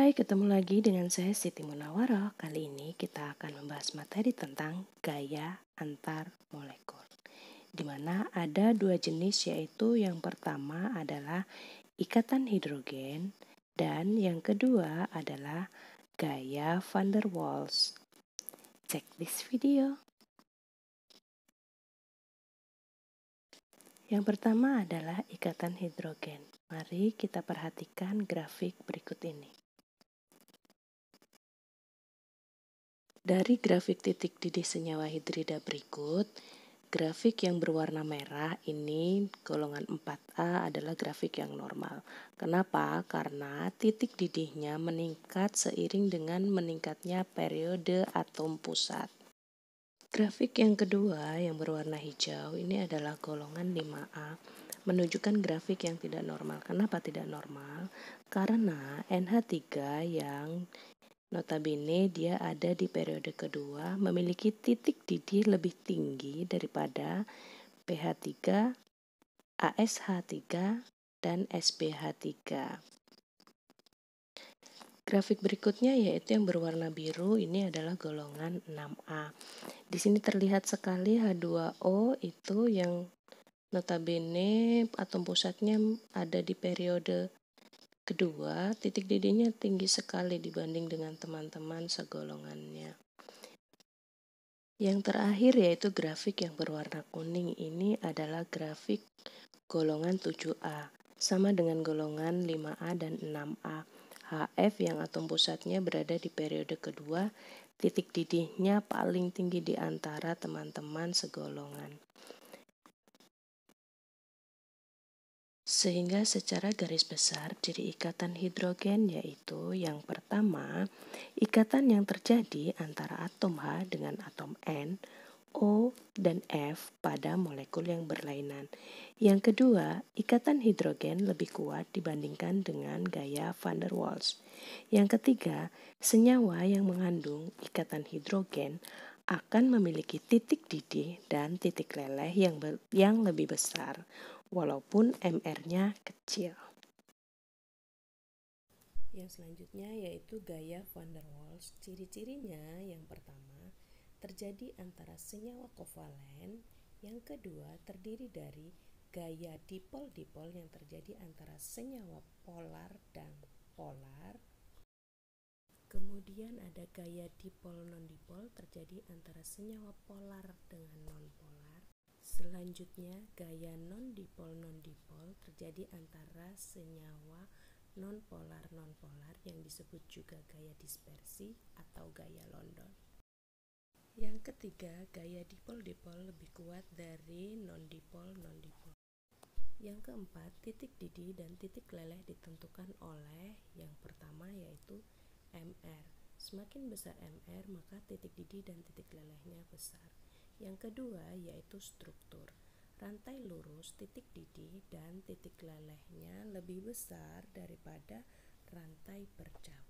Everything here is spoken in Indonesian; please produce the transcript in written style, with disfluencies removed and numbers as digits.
Hai, ketemu lagi dengan saya Siti Munawaroh. Kali ini kita akan membahas materi tentang gaya antar molekul, di mana ada dua jenis, yaitu yang pertama adalah ikatan hidrogen dan yang kedua adalah gaya van der Waals. Check this video. Yang pertama adalah ikatan hidrogen. Mari kita perhatikan grafik berikut ini. Dari grafik titik didih senyawa hidrida berikut, grafik yang berwarna merah ini golongan 4A adalah grafik yang normal. Kenapa? Karena titik didihnya meningkat seiring dengan meningkatnya periode atom pusat. Grafik yang kedua yang berwarna hijau ini adalah golongan 5A, menunjukkan grafik yang tidak normal. Kenapa tidak normal? Karena NH3 yang notabene dia ada di periode kedua memiliki titik didih lebih tinggi daripada pH3, ASH3, dan SbH3. Grafik berikutnya yaitu yang berwarna biru, ini adalah golongan 6A. Di sini terlihat sekali H2O itu yang notabene atom pusatnya ada di periode kedua, titik didihnya tinggi sekali dibanding dengan teman-teman segolongannya. Yang terakhir yaitu grafik yang berwarna kuning, ini adalah grafik golongan 7A, sama dengan golongan 5A dan 6A. HF yang atom pusatnya berada di periode kedua, titik didihnya paling tinggi di antara teman-teman segolongan. Sehingga secara garis besar ciri ikatan hidrogen yaitu yang pertama, ikatan yang terjadi antara atom H dengan atom N, O, dan F pada molekul yang berlainan. Yang kedua, ikatan hidrogen lebih kuat dibandingkan dengan gaya van der Waals. Yang ketiga, senyawa yang mengandung ikatan hidrogen akan memiliki titik didih dan titik leleh yang lebih besar, walaupun MR-nya kecil. Yang selanjutnya yaitu gaya van der Waals. Ciri-cirinya yang pertama, terjadi antara senyawa kovalen. Yang kedua, terdiri dari gaya dipol-dipol yang terjadi antara senyawa polar dan polar. Kemudian ada gaya dipol non-dipol terjadi antara senyawa polar dengan non-polar. Selanjutnya, gaya non-dipol terjadi antara senyawa non-polar yang disebut juga gaya dispersi atau gaya London. Yang ketiga, gaya dipol-dipol lebih kuat dari non-dipol. Yang keempat, titik didih dan titik leleh ditentukan oleh yang pertama yaitu MR. Semakin besar MR, maka titik didih dan titik lelehnya besar. Yang kedua yaitu struktur. Rantai lurus, titik didih dan titik lelehnya lebih besar daripada rantai bercabang.